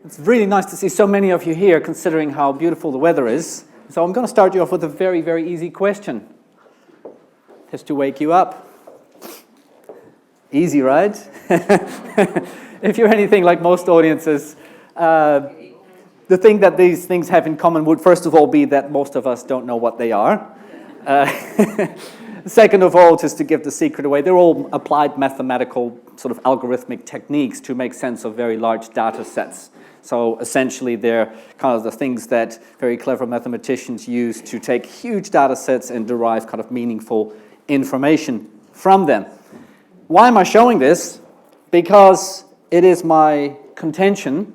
It's really nice to see so many of you here, considering how beautiful the weather is. So I'm going to start you off with a very, very easy question, just to wake you up. Easy, right? If you're anything like most audiences, the thing that these things have in common would first of all be that most of us don't know what they are. Second of all, just to give the secret away, they're all applied mathematical sort of algorithmic techniques to make sense of very large data sets. So essentially they're kind of the things that very clever mathematicians use to take huge data sets and derive kind of meaningful information from them. Why am I showing this? Because it is my contention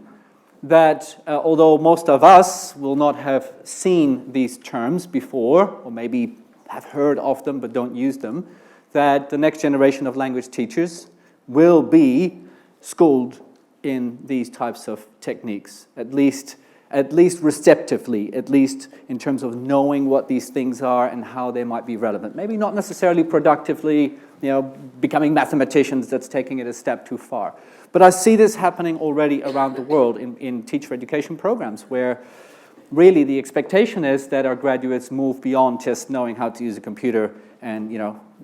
that although most of us will not have seen these terms before, or maybe have heard of them but don't use them, that the next generation of language teachers will be schooled in these types of techniques, at least receptively, at least in terms of knowing what these things are and how they might be relevant. Maybe not necessarily productively, becoming mathematicians, that's taking it a step too far. But I see this happening already around the world in teacher education programs, where really the expectation is that our graduates move beyond just knowing how to use a computer and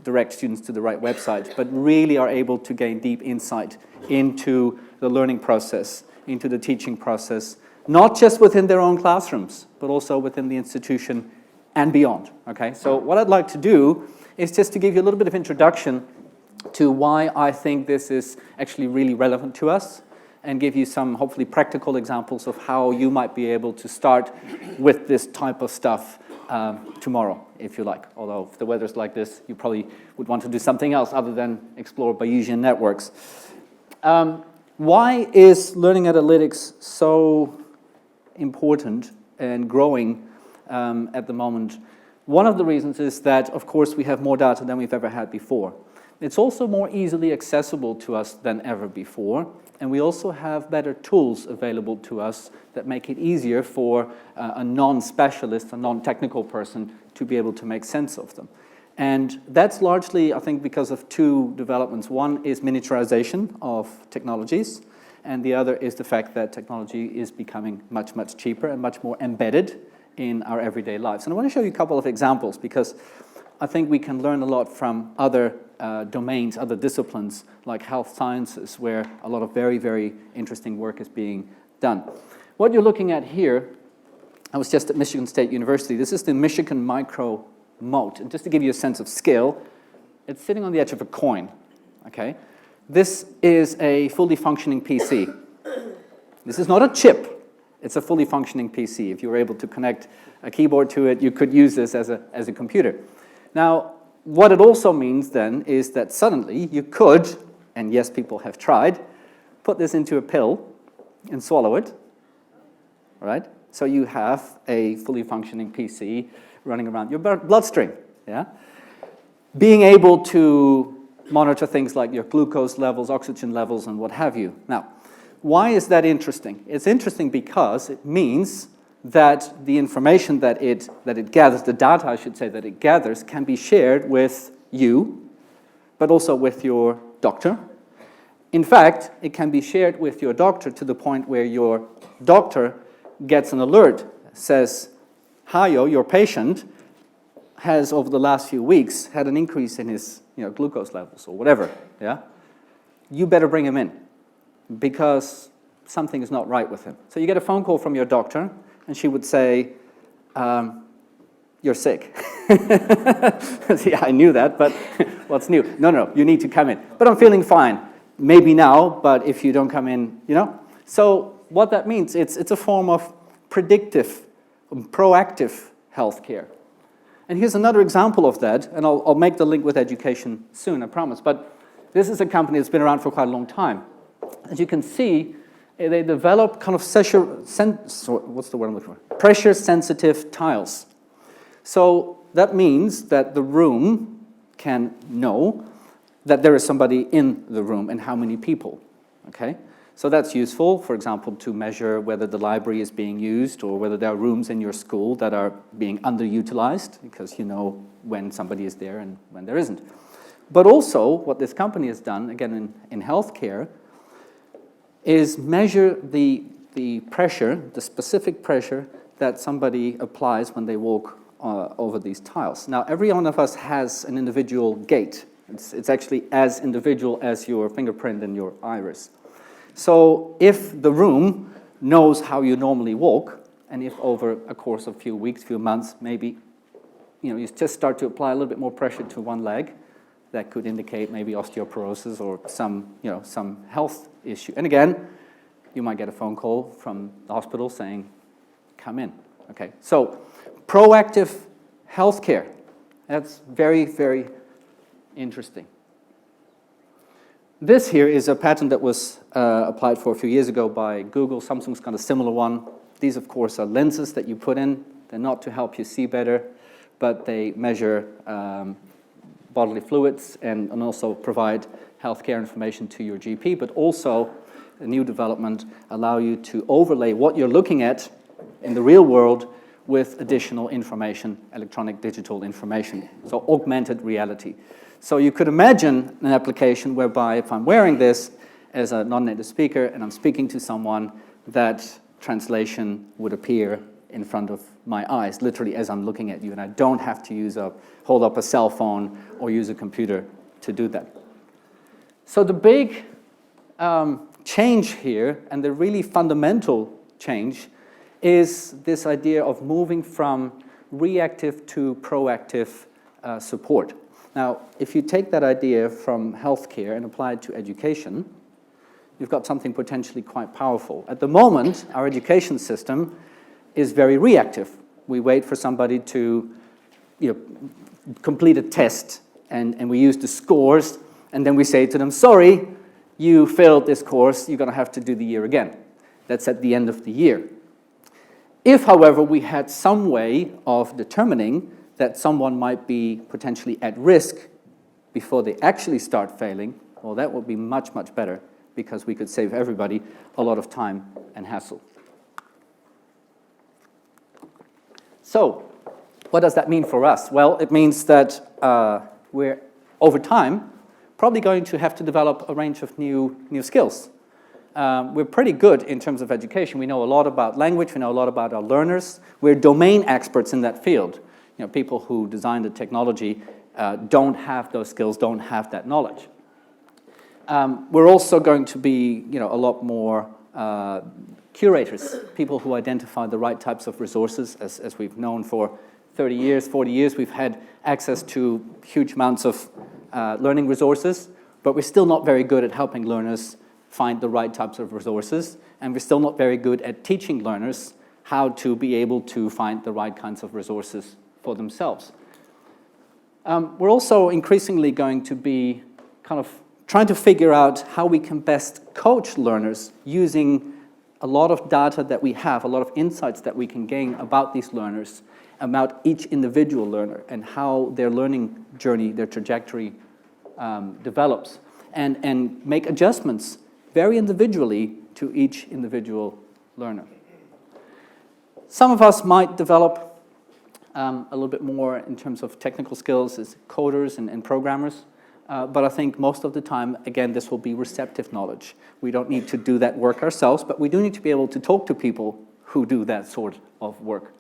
direct students to the right website, but really are able to gain deep insight into the learning process, into the teaching process, not just within their own classrooms, but also within the institution and beyond. Okay, so what I'd like to do is just to give you a little bit of introduction to why I think this is actually really relevant to us, and give you some hopefully practical examples of how you might be able to start with this type of stuff tomorrow, if you like. Although if the weather's like this, you probably would want to do something else other than explore Bayesian networks. Why is learning analytics so important and growing at the moment? One of the reasons is that, of course, we have more data than we've ever had before. It's also more easily accessible to us than ever before, and we also have better tools available to us that make it easier for a non-specialist, a non-technical person to be able to make sense of them. And that's largely, I think, because of two developments. One is miniaturization of technologies, and the other is the fact that technology is becoming much, much cheaper and much more embedded in our everyday lives. And I want to show you a couple of examples, because I think we can learn a lot from other domains, other disciplines, like health sciences, where a lot of very, very interesting work is being done. What you're looking at here, I was just at Michigan State University. This is the Michigan Micro Mote. And just to give you a sense of scale, it's sitting on the edge of a coin, okay? This is a fully functioning PC. This is not a chip. It's a fully functioning PC. If you were able to connect a keyboard to it, you could use this as a computer. Now, what it also means then is that suddenly you could, and yes, people have tried, put this into a pill and swallow it, right? So you have a fully functioning PC running around your bloodstream, yeah? Being able to monitor things like your glucose levels, oxygen levels, and what have you. Now, why is that interesting? It's interesting because it means that the information that it gathers, the data, I should say, that it gathers, can be shared with you, but also with your doctor. In fact, it can be shared with your doctor to the point where your doctor gets an alert, says, Hayo, your patient, has over the last few weeks had an increase in his glucose levels or whatever, yeah? You better bring him in, because something is not right with him. So you get a phone call from your doctor, and she would say, you're sick. Yeah, I knew that, but what's new? No, you need to come in. But I'm feeling fine. Maybe now, but if you don't come in, So what that means, it's a form of predictive, proactive healthcare. And here's another example of that, and I'll make the link with education soon, I promise. But this is a company that's been around for quite a long time. As you can see, they develop kind of pressure-sensitive tiles. So that means that the room can know that there is somebody in the room and how many people, okay? So that's useful, for example, to measure whether the library is being used or whether there are rooms in your school that are being underutilized, because you know when somebody is there and when there isn't. But also, what this company has done, again in healthcare, is measure the the pressure, the specific pressure that somebody applies when they walk over these tiles. Now, every one of us has an individual gait. It's actually as individual as your fingerprint and your iris. So if the room knows how you normally walk, and if over a course of a few weeks, few months, maybe, you just start to apply a little bit more pressure to one leg, that could indicate maybe osteoporosis or some health issue. And again, you might get a phone call from the hospital saying, come in. Okay, so proactive healthcare. That's very, very interesting. This here is a patent that was applied for a few years ago by Google. Samsung's got a similar one. These, of course, are lenses that you put in. They're not to help you see better, but they measure bodily fluids and also provide healthcare information to your GP, but also a new development allow you to overlay what you're looking at in the real world with additional information, electronic digital information, so augmented reality. So you could imagine an application whereby if I'm wearing this as a non-native speaker and I'm speaking to someone, that translation would appear in front of my eyes, literally as I'm looking at you, and I don't have to hold up a cell phone or use a computer to do that. So the big change here, and the really fundamental change, is this idea of moving from reactive to proactive support. Now, if you take that idea from healthcare and apply it to education, you've got something potentially quite powerful. At the moment, our education system is very reactive. We wait for somebody to complete a test, and we use the scores, and then we say to them, sorry, you failed this course, you're going to have to do the year again. That's at the end of the year. If, however, we had some way of determining that someone might be potentially at risk before they actually start failing, well, that would be much, much better, because we could save everybody a lot of time and hassle. So, what does that mean for us? Well, it means that we're, over time, probably going to have to develop a range of new skills. We're pretty good in terms of education. We know a lot about language, we know a lot about our learners. We're domain experts in that field. People who design the technology don't have those skills, don't have that knowledge. We're also going to be, a lot more curators, people who identify the right types of resources. As we've known for 30 years, 40 years, we've had access to huge amounts of learning resources, but we're still not very good at helping learners find the right types of resources, and we're still not very good at teaching learners how to be able to find the right kinds of resources for themselves. We're also increasingly going to be kind of trying to figure out how we can best coach learners using a lot of data that we have, a lot of insights that we can gain about these learners, about each individual learner and how their learning journey, their trajectory develops, and make adjustments very individually to each individual learner. Some of us might develop a little bit more in terms of technical skills as coders and programmers, but I think most of the time, again, this will be receptive knowledge. We don't need to do that work ourselves, but we do need to be able to talk to people who do that sort of work.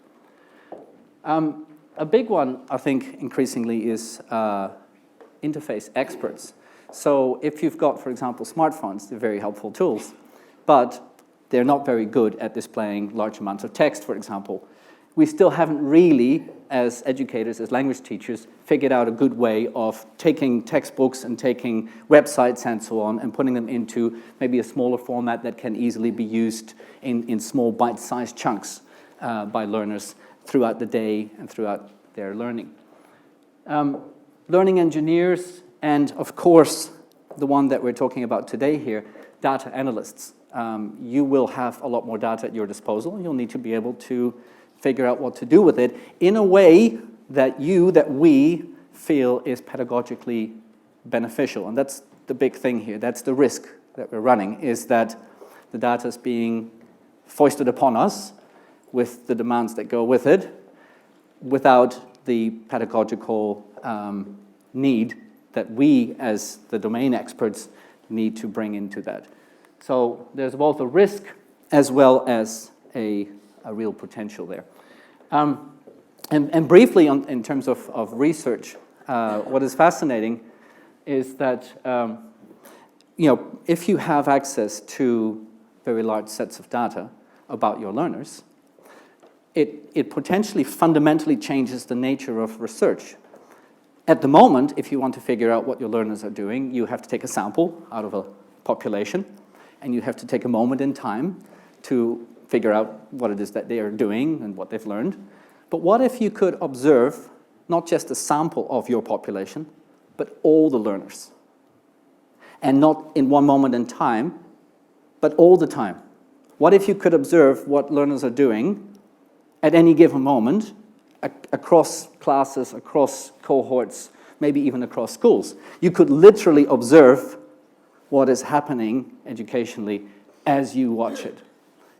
A big one, I think, increasingly is interface experts. So if you've got, for example, smartphones, they're very helpful tools, but they're not very good at displaying large amounts of text, for example. We still haven't really, as educators, as language teachers, figured out a good way of taking textbooks and taking websites and so on and putting them into maybe a smaller format that can easily be used in small bite-sized chunks by learners throughout the day and throughout their learning. Learning engineers, and of course, the one that we're talking about today here, data analysts. You will have a lot more data at your disposal. You'll need to be able to figure out what to do with it in a way that we feel is pedagogically beneficial. And that's the big thing here. That's the risk that we're running, is that the data is being foisted upon us with the demands that go with it, without the pedagogical need that we, as the domain experts, need to bring into that. So there's both a risk as well as a real potential there. And briefly, in terms of research, what is fascinating is that if you have access to very large sets of data about your learners, it potentially fundamentally changes the nature of research. At the moment, if you want to figure out what your learners are doing, you have to take a sample out of a population, and you have to take a moment in time to figure out what it is that they are doing and what they've learned. But what if you could observe not just a sample of your population, but all the learners? And not in one moment in time, but all the time. What if you could observe what learners are doing at any given moment across classes, across cohorts, maybe even across schools? You could literally observe what is happening educationally as you watch it.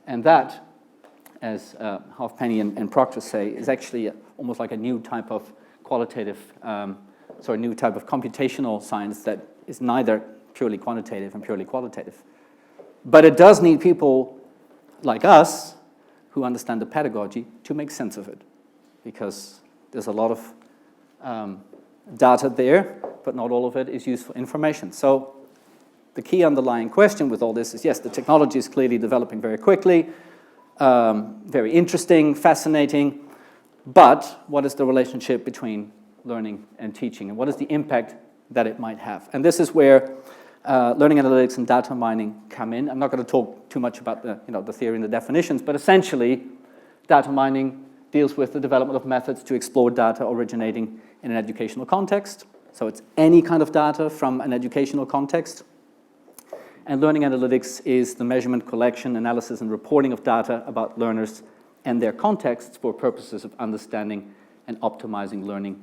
And that, as Halfpenny and Proctor say, is actually almost like a new type of new type of computational science that is neither purely quantitative and purely qualitative. But it does need people like us who understand the pedagogy to make sense of it, because there's a lot of data there, but not all of it is useful information. So the key underlying question with all this is, yes, the technology is clearly developing very quickly, very interesting, fascinating, but what is the relationship between learning and teaching, and what is the impact that it might have? And this is where learning analytics and data mining come in. I'm not going to talk too much about the theory and the definitions, but essentially, data mining deals with the development of methods to explore data originating in an educational context. So it's any kind of data from an educational context. And learning analytics is the measurement, collection, analysis, and reporting of data about learners and their contexts for purposes of understanding and optimizing learning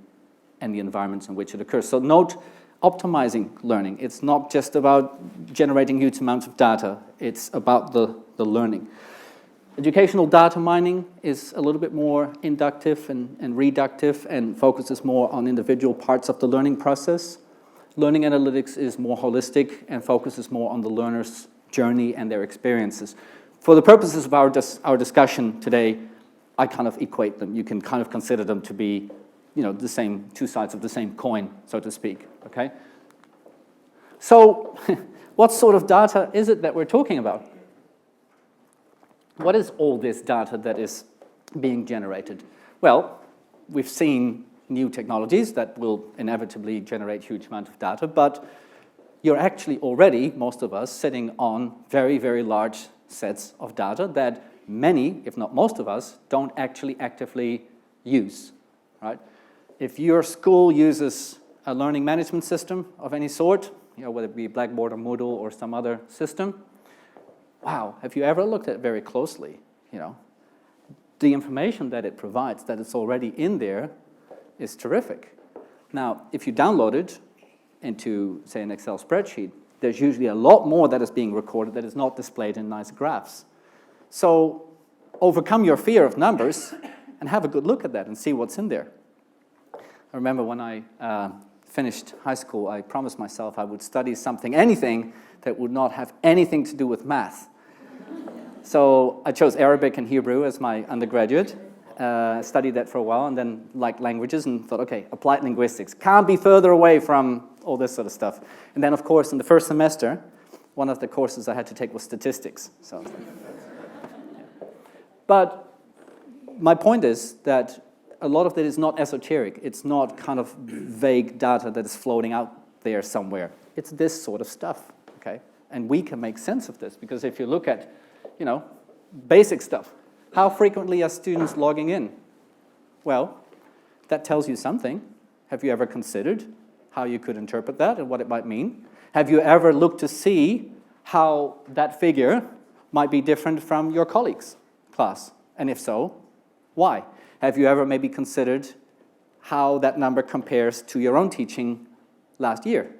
and the environments in which it occurs. So note, optimizing learning. It's not just about generating huge amounts of data. It's about the learning. Educational data mining is a little bit more inductive and reductive and focuses more on individual parts of the learning process. Learning analytics is more holistic and focuses more on the learner's journey and their experiences. For the purposes of our discussion today, I kind of equate them. You can kind of consider them to be, the same two sides of the same coin, so to speak. Okay. So, what sort of data is it that we're talking about? What is all this data that is being generated? Well, we've seen new technologies that will inevitably generate huge amounts of data, but you're actually already, most of us, sitting on very, very large sets of data that many, if not most of us, don't actually actively use, right? If your school uses a learning management system of any sort, whether it be Blackboard or Moodle or some other system, wow, have you ever looked at it very closely? The information that it provides, that it's already in there, is terrific. Now, if you download it into, say, an Excel spreadsheet, there's usually a lot more that is being recorded that is not displayed in nice graphs. So overcome your fear of numbers and have a good look at that and see what's in there. I remember when I finished high school, I promised myself I would study anything that would not have anything to do with math. So I chose Arabic and Hebrew as my undergraduate. Studied that for a while, and then liked languages and thought, okay, applied linguistics. Can't be further away from all this sort of stuff. And then, of course, in the first semester, one of the courses I had to take was statistics. So, But my point is that a lot of that is not esoteric. It's not kind of vague data that is floating out there somewhere. It's this sort of stuff, okay? And we can make sense of this, because if you look at, basic stuff, how frequently are students logging in? Well, that tells you something. Have you ever considered how you could interpret that and what it might mean? Have you ever looked to see how that figure might be different from your colleague's class? And if so, why? Have you ever maybe considered how that number compares to your own teaching last year?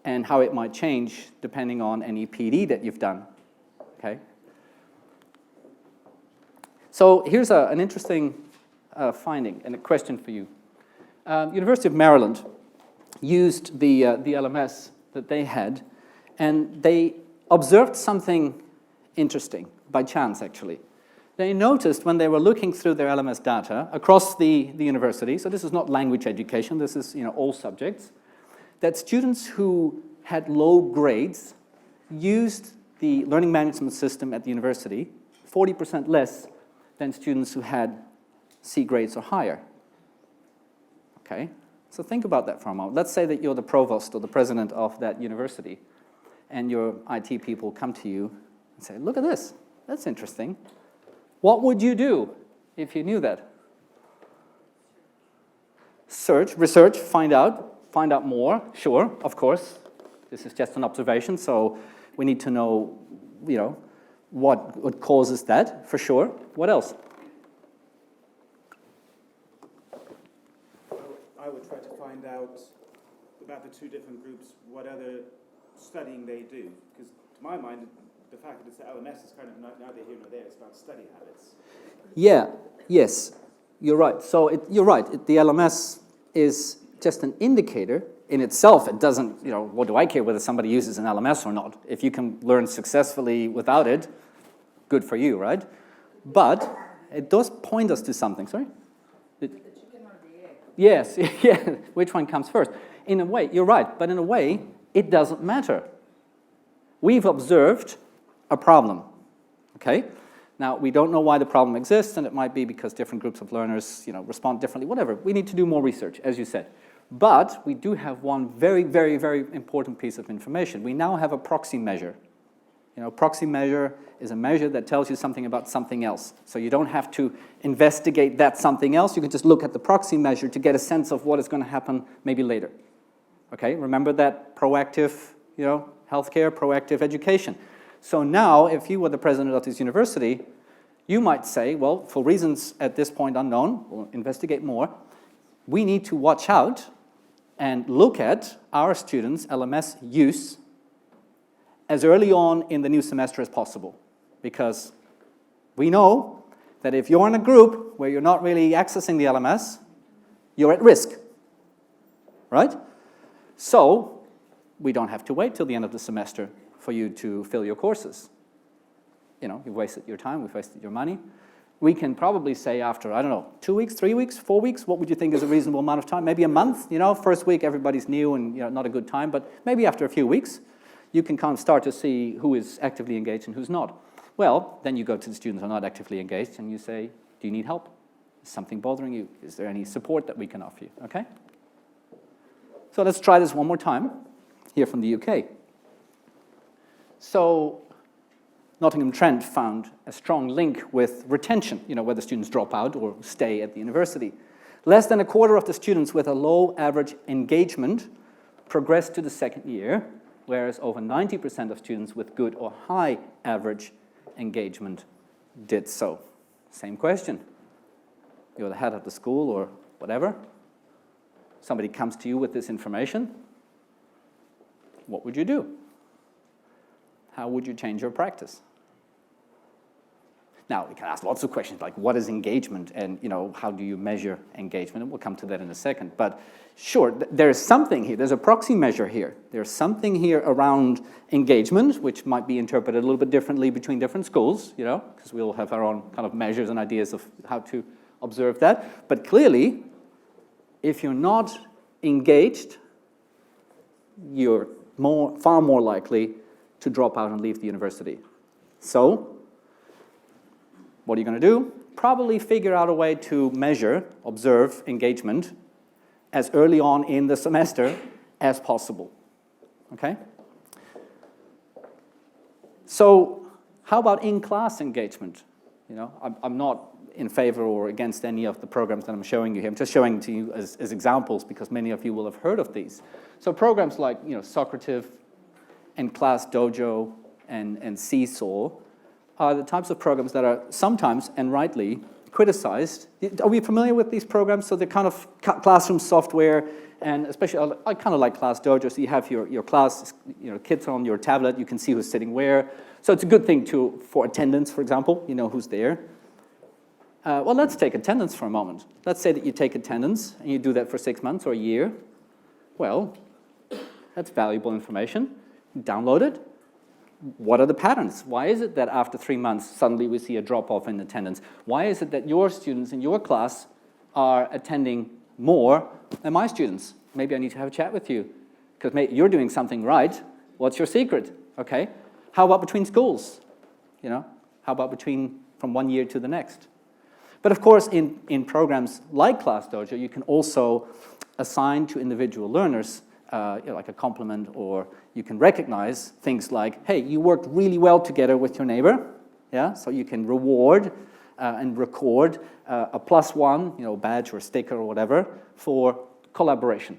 And how it might change depending on any PD that you've done, okay? So here's an interesting finding and a question for you. University of Maryland used the LMS that they had, and they observed something interesting, by chance actually. They noticed when they were looking through their LMS data across the university, so this is not language education, this is all subjects, that students who had low grades used the learning management system at the university 40% less than students who had C grades or higher. Okay, so think about that for a moment. Let's say that you're the provost or the president of that university, and your IT people come to you and say, look at this, that's interesting. What would you do if you knew that? Search, research, find out more, sure, of course. This is just an observation, so we need to know, what causes that, for sure. What else? I would try to find out about the two different groups, what other studying they do. Because to my mind, the fact that it's the LMS is kind of neither here nor there. It's about study habits. Yeah, yes, you're right. So you're right. The LMS is just an indicator. In itself, it doesn't, what do I care whether somebody uses an LMS or not? If you can learn successfully without it, good for you, right? But it does point us to something. Sorry? The chicken or the egg? Yes, yeah. Which one comes first? In a way, you're right, but in a way, it doesn't matter. We've observed a problem, okay? Now, we don't know why the problem exists, and it might be because different groups of learners, respond differently, whatever. We need to do more research, as you said. But we do have one very, very, very important piece of information. We now have a proxy measure. Proxy measure is a measure that tells you something about something else. So you don't have to investigate that something else. You can just look at the proxy measure to get a sense of what is going to happen maybe later. Okay, remember that proactive, healthcare, proactive education. So now, if you were the president of this university, you might say, well, for reasons at this point unknown, we'll investigate more, we need to watch out and look at our students' LMS use as early on in the new semester as possible. Because we know that if you're in a group where you're not really accessing the LMS, you're at risk, right? So we don't have to wait till the end of the semester for you to fill your courses. You've wasted your time, we've wasted your money. We can probably say after, 2 weeks, 3 weeks, 4 weeks, what would you think is a reasonable amount of time? Maybe a month, first week everybody's new and not a good time, but maybe after a few weeks, you can kind of start to see who is actively engaged and who's not. Well, then you go to the students who are not actively engaged and you say, do you need help? Is something bothering you? Is there any support that we can offer you? Okay? So let's try this one more time, here from the UK. So Nottingham Trent found a strong link with retention, whether students drop out or stay at the university. Less than a quarter of the students with a low average engagement progressed to the second year, whereas over 90% of students with good or high average engagement did so. Same question. You're the head of the school or whatever. Somebody comes to you with this information. What would you do? How would you change your practice? Now, we can ask lots of questions like what is engagement and how do you measure engagement? And we'll come to that in a second. But sure, there's something here. There's a proxy measure here. There's something here around engagement, which might be interpreted a little bit differently between different schools, because we'll have our own kind of measures and ideas of how to observe that. But clearly, if you're not engaged, you're far more likely to drop out and leave the university. So, what are you going to do? Probably figure out a way to measure, observe engagement as early on in the semester as possible. Okay? So, how about in-class engagement? I'm not in favor or against any of the programs that I'm showing you here. I'm just showing to you as examples because many of you will have heard of these. So programs like Socrative and Class Dojo and Seesaw are the types of programs that are sometimes, and rightly, criticized. Are we familiar with these programs? So they're kind of classroom software, and especially, I kind of like Class Dojo, so you have your class, kids on your tablet, you can see who's sitting where. So it's a good thing for attendance, for example, who's there. Well, let's take attendance for a moment. Let's say that you take attendance, and you do that for 6 months or a year. Well, that's valuable information. Download it, what are the patterns? Why is it that after 3 months, suddenly we see a drop-off in attendance? Why is it that your students in your class are attending more than my students? Maybe I need to have a chat with you, because you're doing something right. What's your secret? Okay. How about between schools? How about from one year to the next? But of course, in programs like ClassDojo, you can also assign to individual learners like a compliment, or you can recognize things like, hey, you worked really well together with your neighbor. Yeah, so you can reward and record a +1, badge or sticker or whatever for collaboration.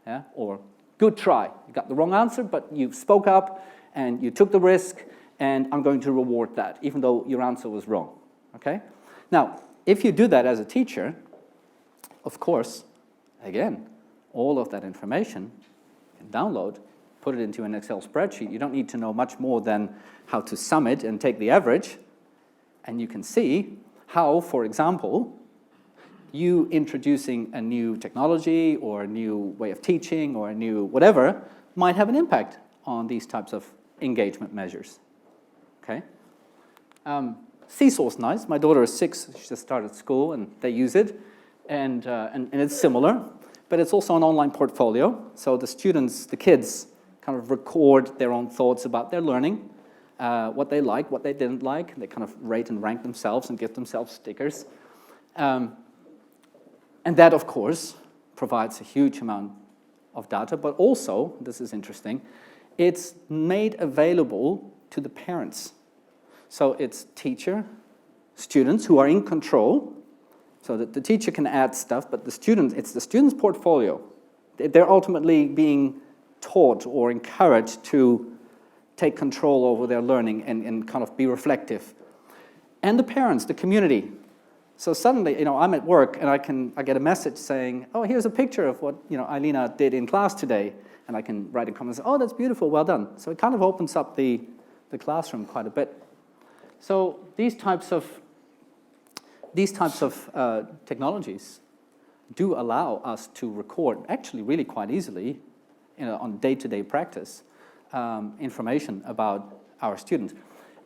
Yeah, or good try. You got the wrong answer, but you spoke up and you took the risk, and I'm going to reward that, even though your answer was wrong. Okay? Now, if you do that as a teacher, of course, again, all of that information you can download, put it into an Excel spreadsheet. You don't need to know much more than how to sum it and take the average, and you can see how, for example, you introducing a new technology or a new way of teaching or a new whatever might have an impact on these types of engagement measures. Okay? Seesaw's nice. My daughter is 6. She just started school, and they use it. And it's similar, but it's also an online portfolio. So the students, the kids, kind of record their own thoughts about their learning, what they liked, what they didn't like. They kind of rate and rank themselves and give themselves stickers. And that, of course, provides a huge amount of data, but also, this is interesting, it's made available to the parents. So it's teacher, students who are in control, so that the teacher can add stuff, but it's the student's portfolio. They're ultimately being taught or encouraged to take control over their learning and kind of be reflective. And the parents, the community. So suddenly, I'm at work and I get a message saying, oh, here's a picture of what, Eilina did in class today. And I can write a comment and say, oh, that's beautiful, well done. So it kind of opens up the classroom quite a bit. So these types of technologies do allow us to record, actually really quite easily, on day-to-day practice, information about our students.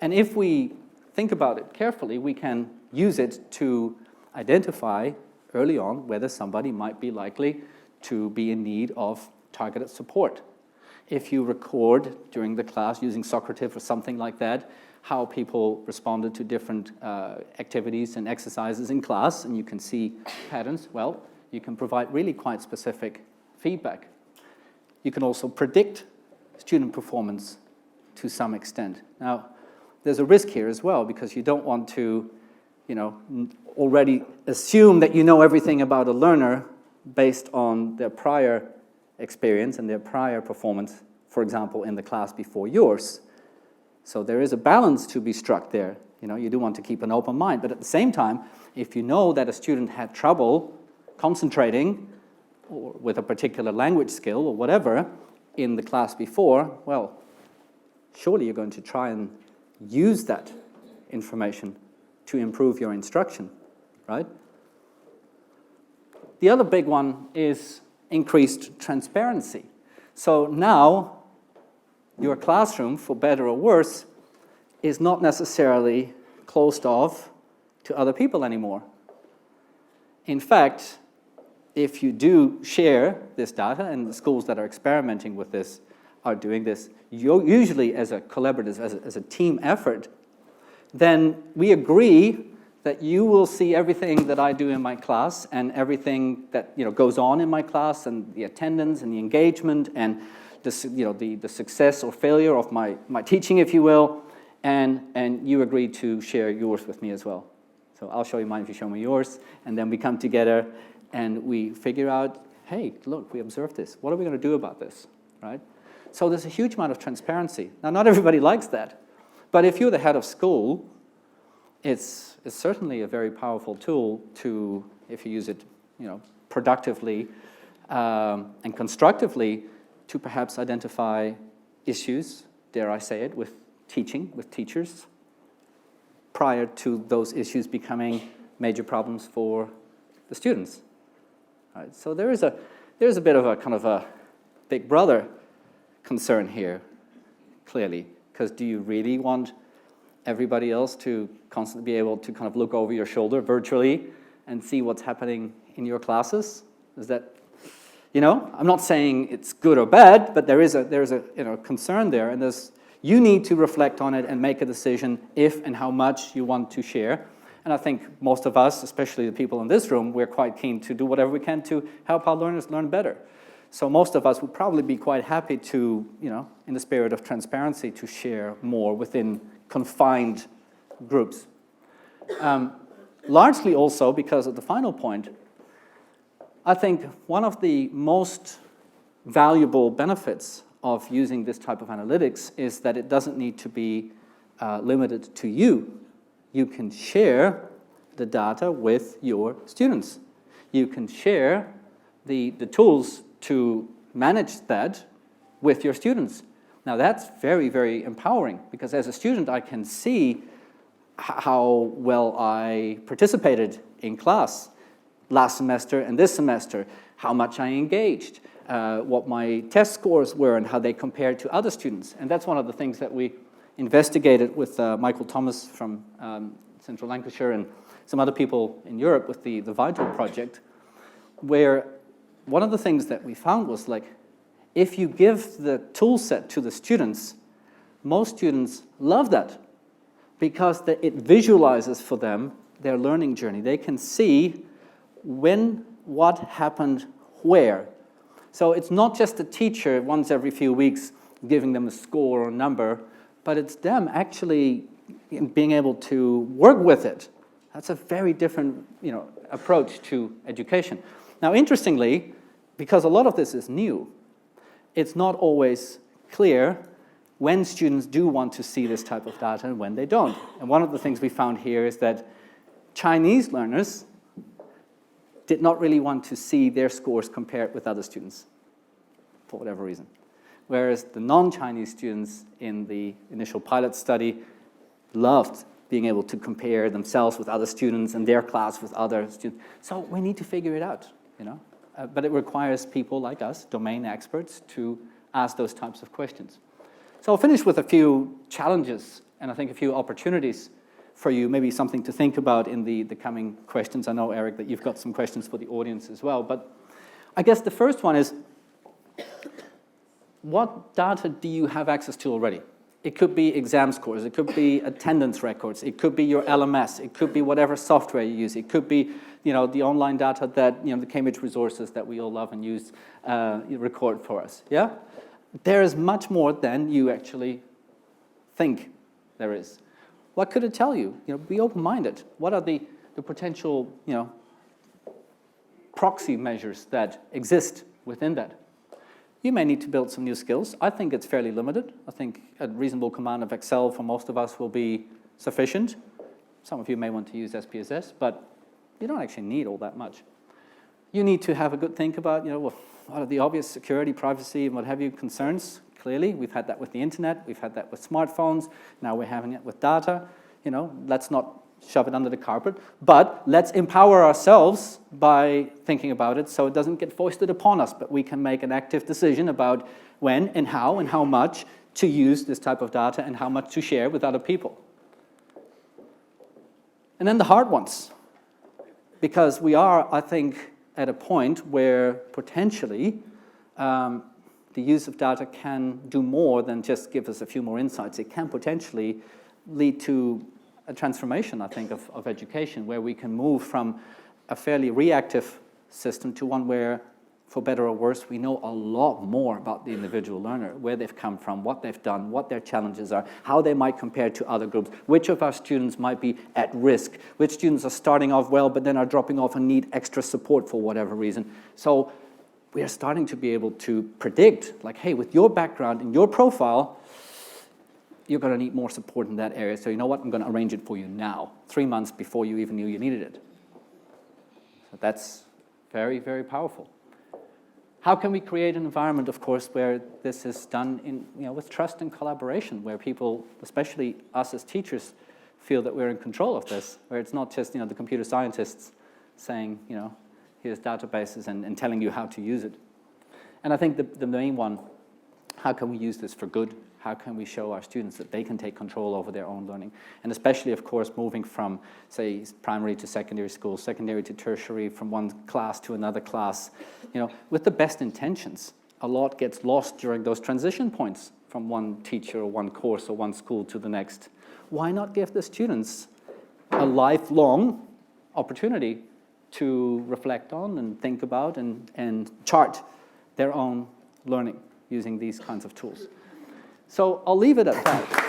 And if we think about it carefully, we can use it to identify early on whether somebody might be likely to be in need of targeted support. If you record during the class using Socrative or something like that, how people responded to different activities and exercises in class, and you can see patterns, well, you can provide really quite specific feedback. You can also predict student performance to some extent. Now, there's a risk here as well, because you don't want to already assume that you know everything about a learner based on their prior experience and their prior performance, for example, in the class before yours. So there is a balance to be struck there. You do want to keep an open mind, but at the same time, if you know that a student had trouble concentrating or with a particular language skill or whatever in the class before, well, surely you're going to try and use that information to improve your instruction, right? The other big one is increased transparency. So now, your classroom, for better or worse, is not necessarily closed off to other people anymore. In fact, if you do share this data, and the schools that are experimenting with this are doing this usually as a collaborative, as a team effort, then we agree that you will see everything that I do in my class and everything that goes on in my class, and the attendance and the engagement and the success or failure of my teaching, if you will, and you agree to share yours with me as well. So I'll show you mine if you show me yours, and then we come together and we figure out, hey, look, we observed this. What are we going to do about this, right? So there's a huge amount of transparency. Now, not everybody likes that, but if you're the head of school, it's certainly a very powerful tool to, if you use it, productively and constructively, to perhaps identify issues, dare I say it, with teaching, with teachers, prior to those issues becoming major problems for the students. All right, so there is a bit of a kind of a big brother concern here, clearly, because do you really want everybody else to constantly be able to kind of look over your shoulder virtually and see what's happening in your classes? Is that, I'm not saying it's good or bad, but there is a concern there, and you need to reflect on it and make a decision if and how much you want to share. And I think most of us, especially the people in this room, we're quite keen to do whatever we can to help our learners learn better. So most of us would probably be quite happy to, in the spirit of transparency, to share more within confined groups. Largely also because of the final point, I think one of the most valuable benefits of using this type of analytics is that it doesn't need to be limited to you. You can share the data with your students. You can share the tools to manage that with your students. Now that's very, very empowering, because as a student I can see how well I participated in class last semester and this semester, how much I engaged, what my test scores were and how they compared to other students. And that's one of the things that we investigated with Michael Thomas from Central Lancashire and some other people in Europe with the Vital project, where one of the things that we found was, like, if you give the tool set to the students, most students love that because it visualizes for them their learning journey. They can see when, what happened, where. So it's not just a teacher once every few weeks giving them a score or a number, but it's them actually being able to work with it. That's a very different, approach to education. Now, interestingly, because a lot of this is new, it's not always clear when students do want to see this type of data and when they don't. And one of the things we found here is that Chinese learners did not really want to see their scores compared with other students, for whatever reason. Whereas the non-Chinese students in the initial pilot study loved being able to compare themselves with other students and their class with other students. So we need to figure it out, but it requires people like us, domain experts, to ask those types of questions. So I'll finish with a few challenges and I think a few opportunities for you, maybe something to think about in the coming questions. I know, Eric, that you've got some questions for the audience as well, but I guess the first one is, what data do you have access to already? It could be exam scores, it could be attendance records, it could be your LMS, it could be whatever software you use, it could be the online data that the Cambridge resources that we all love and use record for us. Yeah, there is much more than you actually think there is. What could it tell you? Be open-minded. What are the potential proxy measures that exist within that? You may need to build some new skills. I think it's fairly limited. I think a reasonable command of Excel for most of us will be sufficient. Some of you may want to use SPSS, but you don't actually need all that much. You need to have a good think about, what are the obvious security, privacy, and what have you concerns. Clearly, we've had that with the internet, we've had that with smartphones, now we're having it with data. Let's not shove it under the carpet, but let's empower ourselves by thinking about it so it doesn't get foisted upon us, but we can make an active decision about when and how much to use this type of data and how much to share with other people. And then the hard ones, because we are, I think, at a point where potentially the use of data can do more than just give us a few more insights. It can potentially lead to a transformation, I think, of education, where we can move from a fairly reactive system to one where, for better or worse, we know a lot more about the individual learner, where they've come from, what they've done, what their challenges are, how they might compare to other groups, which of our students might be at risk, which students are starting off well but then are dropping off and need extra support for whatever reason. So we are starting to be able to predict, like, hey, with your background and your profile, you're going to need more support in that area. So you know what? I'm going to arrange it for you now, 3 months before you even knew you needed it. So that's very, very powerful. How can we create an environment, of course, where this is done with trust and collaboration, where people, especially us as teachers, feel that we're in control of this, where it's not just the computer scientists saying, here's databases and telling you how to use it. And I think the main one, how can we use this for good? How can we show our students that they can take control over their own learning? And especially, of course, moving from, say, primary to secondary school, secondary to tertiary, from one class to another class, with the best intentions. A lot gets lost during those transition points from one teacher or one course or one school to the next. Why not give the students a lifelong opportunity to reflect on and think about and chart their own learning using these kinds of tools? So I'll leave it at that.